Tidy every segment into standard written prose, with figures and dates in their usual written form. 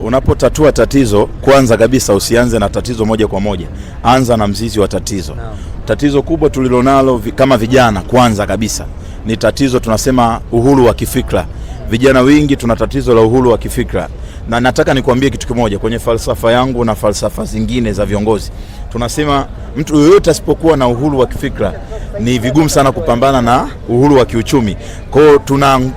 Unapotatua tatizo, kwanza kabisa usianze na tatizo moja kwa moja. Anza na mzizi wa tatizo. Tatizo kubwa tulilonalo kama vijana kwanza kabisa ni tatizo tunasema uhuru wa kifikra. Vijana wengi tuna tatizo la uhuru wa kifikra. Na nataka nikwambie kitu kimoja kwenye falsafa yangu na falsafa zingine za viongozi. Tunasema mtu yoyote asipokuwa na uhuru wa kifikra ni vigumu sana kupambana na uhuru wa kiuchumi. Kwa hiyo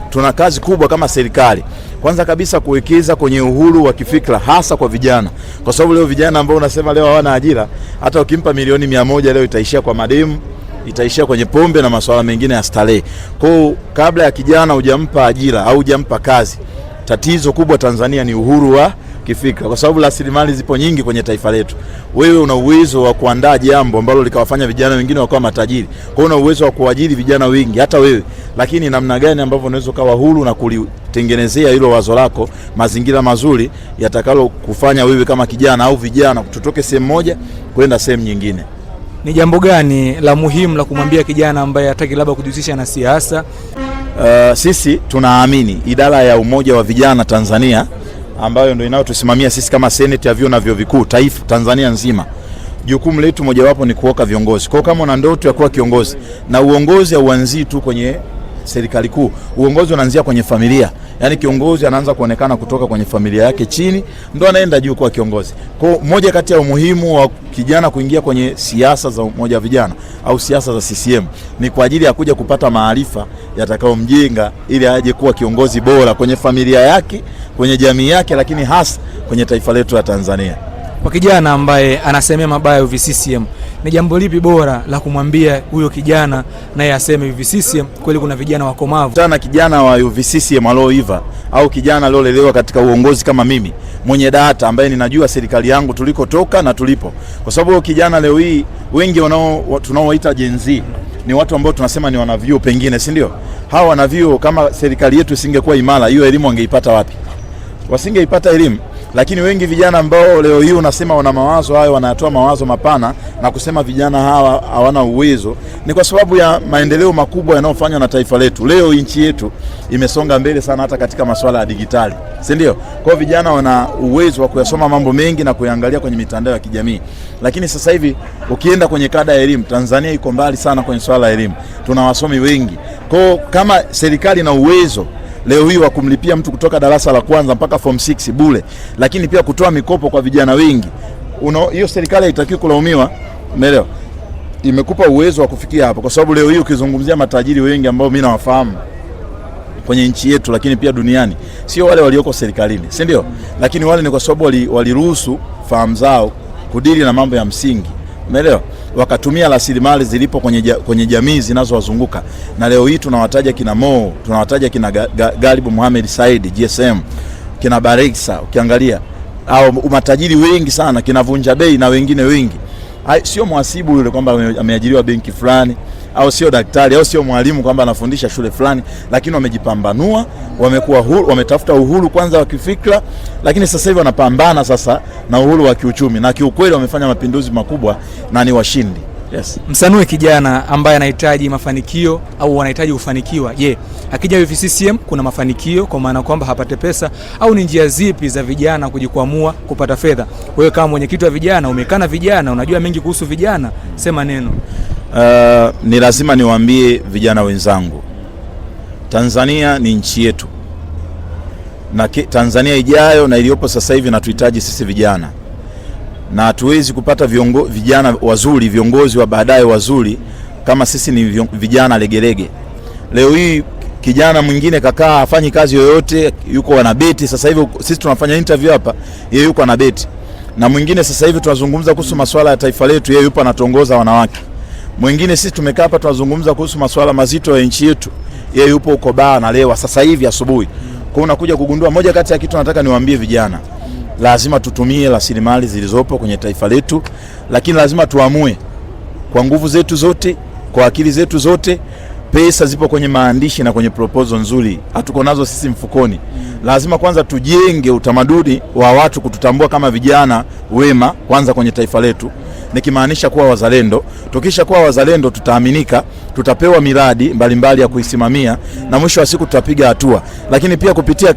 tuna kazi kubwa kama serikali. Kwanza kabisa kuwekeza kwenye uhuru wa kifikra hasa kwa vijana. Kwa sababu leo vijana ambao unasema leo hawana ajira, hata ukimpa milioni 100 leo itaishia kwa mademu, itaishia kwenye pombe na masuala mengine ya starehe. Kwa hiyo kabla ya kijana hujampa ajira au hujampa kazi, tatizo kubwa Tanzania ni uhuru wa kifikra, kwa sababu rasilimali zipo nyingi kwenye taifa letu. Wewe una uwezo wa kuandaa jambo ambalo likawafanya vijana wengine wakawa matajiri. Kwa hiyo una uwezo wa kuajiri vijana wengi hata wewe. Lakini namna gani ambavyo unaweza kuwa huru na kulitengenezea hilo wazo lako mazingira mazuri yatakalo kufanya wewe kama kijana au vijana tutoke sehemu moja kwenda sehemu nyingine. Ni jambo gani la muhimu la kumwambia kijana ambaye hataki labda kujihusisha na siasa? Sisi tunaamini idara ya umoja wa vijana Tanzania ambayo ndio inayotusimamia sisi kama seneti ya vyuo na vyuo vikuu taifa Tanzania nzima. Jukumu letu mojawapo ni kuoka viongozi. Kwa kama una ndoto ya kuwa kiongozi, na uongozi hauanzii tu kwenye serikali kuu, uongozi unaanzia kwenye familia. Yaani kiongozi anaanza kuonekana kutoka kwenye familia yake chini ndo anaenda juu kwa kiongozi. Kwa moja kati ya umuhimu wa kijana kuingia kwenye siasa za umoja wa vijana au siasa za CCM ni kwa ajili ya kuja kupata maarifa yatakayomjenga ili aje kuwa kiongozi bora kwenye familia yake, kwenye jamii yake, lakini hasa kwenye taifa letu la Tanzania. Kwa kijana ambaye anasemea mabaya UVCCM, ni jambo lipi bora la kumwambia huyo kijana naye aseme UVCCM kweli kuna vijana wakomavu? Sana kijana wa UVCCM alioiva au kijana aliolelewa katika uongozi kama mimi, mwenye data ambaye ninajua serikali yangu tulikotoka na tulipo. Kwa sababu kijana leo hii wengi tunaowaita Gen Z ni watu ambao tunasema ni wanavyuo pengine, si ndio? Hawa wanavyuo kama serikali yetu isingekuwa imara, hiyo elimu wangeipata wapi? Wasingeipata elimu. Lakini wengi vijana ambao leo hii unasema wana mawazo hayo, wanatoa mawazo mapana na kusema vijana hawa hawana uwezo, ni kwa sababu ya maendeleo makubwa yanayofanywa na taifa letu. Leo nchi yetu imesonga mbele sana hata katika masuala ya digitali, si ndio? Kwa vijana wana uwezo wa kuyasoma mambo mengi na kuangalia kwenye mitandao ya kijamii. Lakini sasa hivi ukienda kwenye kada ya elimu, Tanzania iko mbali sana kwenye swala la elimu. Tuna wasomi wengi. Kwa kama serikali na uwezo leo hii wa kumlipia mtu kutoka darasa la kwanza mpaka form 6 bure, lakini pia kutoa mikopo kwa vijana wengi, hiyo serikali haitakiwi kulaumiwa. Umeelewa? Imekupa uwezo wa kufikia hapo, kwa sababu leo hii ukizungumzia matajiri wengi ambao mimi nawafahamu kwenye nchi yetu lakini pia duniani, sio wale walioko serikalini, si ndio? Lakini wale ni kwa sababu waliruhusu fahamu zao kudili na mambo ya msingi. Umeelewa? Wakatumia rasilimali zilipo kwenye jamii zinazowazunguka. Na leo hii tunawataja kina Mo, tunawataja kina Garibu Mohamed Said GSM, kina Bareksa, ukiangalia au matajiri wengi sana, kina Vunja Bei na wengine wengi. Sio mhasibu yule kwamba ameajiriwa benki fulani, au sio daktari, au sio mwalimu kwamba anafundisha shule fulani, lakini wamejipambanua, wamekuwa huru, wametafuta uhuru kwanza wa kifikra, lakini sasa hivi wanapambana sasa na uhuru wa kiuchumi, na kiukweli wamefanya mapinduzi makubwa na ni washindi. Yes. Msanue kijana ambaye anahitaji mafanikio au anahitaji kufanikiwa. Je, akija UVCCM kuna mafanikio kwa maana kwamba hapate pesa, au ni njia zipi za vijana kujikwamua kupata fedha? Wewe kama mwenyekiti wa vijana, umekana vijana, unajua mengi kuhusu vijana, sema neno. Ni lazima niwaambie vijana wenzangu, Tanzania ni nchi yetu, na Tanzania ijayo na iliyopo sasa hivi natuhitaji sisi vijana. Na hatuwezi kupata vijana wazuri, viongozi wa baadaye wazuri kama sisi ni vijana legelege. Leo hii kijana mwingine kakaa hafanyi kazi yoyote, yuko anabeti. Sasa hivi sisi tunafanya interview hapa, yeye yuko anabeti. Na mwingine sasa hivi tunazungumza kuhusu masuala ya taifa letu, yeye yupo anatongoza wanawake. Mwingine sisi tumekaa hapa tunazungumza kuhusu masuala mazito ya nchi yetu, yeye yupo uko baa analewa sasa hivi asubuhi. Kwa unakuja kugundua moja kati ya kitu nataka niwaambie vijana, lazima tutumie rasilimali zilizopo kwenye taifa letu, lakini lazima tuamue kwa nguvu zetu zote, kwa akili zetu zote. Pesa zipo kwenye maandishi na kwenye proposal nzuri, hatuko nazo sisi mfukoni. Lazima kwanza tujenge utamaduni wa watu kututambua kama vijana wema kwanza kwenye taifa letu, nikimaanisha kuwa wazalendo. Tukisha kuwa wazalendo tutaaminika, tutapewa miradi mbalimbali ya kuisimamia, na mwisho wa siku tutapiga hatua. Lakini pia kupitia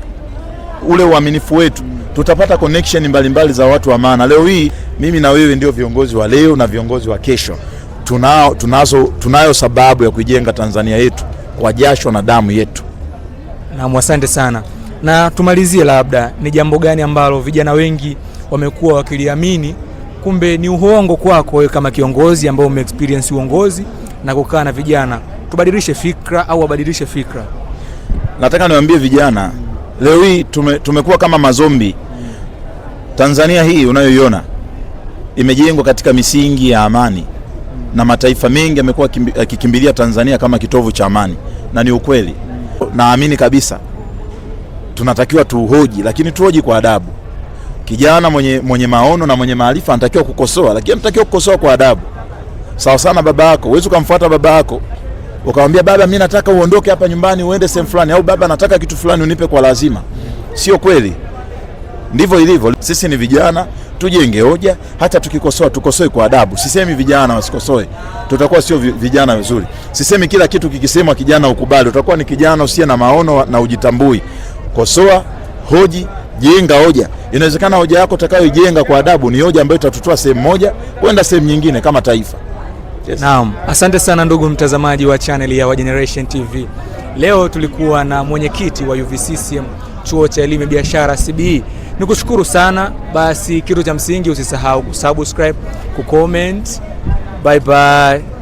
ule uaminifu wetu tutapata connection mbalimbali za watu wa maana. Leo hii mimi na wewe ndio viongozi wa leo na viongozi wa kesho. Tunayo sababu ya kuijenga Tanzania yetu kwa jasho na damu yetu. Na asante sana. Na tumalizie, labda ni jambo gani ambalo vijana wengi wamekuwa wakiliamini kumbe ni uongo kwako wewe kama kiongozi ambao umeexperience uongozi na kukaa na vijana, tubadilishe fikra au wabadilishe fikra? Nataka niwaambie vijana, leo hii tumekuwa kama mazombi. Tanzania hii unayoiona imejengwa katika misingi ya amani, na mataifa mengi yamekuwa yakikimbilia Tanzania kama kitovu cha amani, na ni ukweli. Naamini kabisa tunatakiwa tuhoji, lakini tuhoji kwa adabu. Kijana mwenye maono na mwenye maarifa anatakiwa kukosoa, lakini anatakiwa kukosoa kwa adabu. Sawa sana baba yako, huwezi kumfuata baba yako ukamwambia baba, mimi nataka uondoke hapa nyumbani uende sehemu fulani, au baba nataka kitu fulani unipe kwa lazima. Sio kweli. Ndivyo ilivyo. Sisi ni vijana, tujenge hoja, hata tukikosoa tukosoe kwa adabu. Sisemi vijana wasikosoe, tutakuwa sio vijana vizuri. Sisemi kila kitu kikisemwa kijana ukubali, utakuwa ni kijana usiye na maono na ujitambui. Kosoa, hoji, jenga hoja. Inawezekana hoja yako utakayoijenga kwa adabu ni hoja ambayo itatutoa sehemu moja kwenda sehemu nyingine kama taifa. Yes. Naam, asante sana ndugu mtazamaji wa channel ya Wa Generation TV. Leo tulikuwa na mwenyekiti wa UVCCM Chuo cha Elimu ya Biashara CBE. Nikushukuru sana. Basi kitu cha msingi usisahau kusubscribe, kucomment. Bye bye.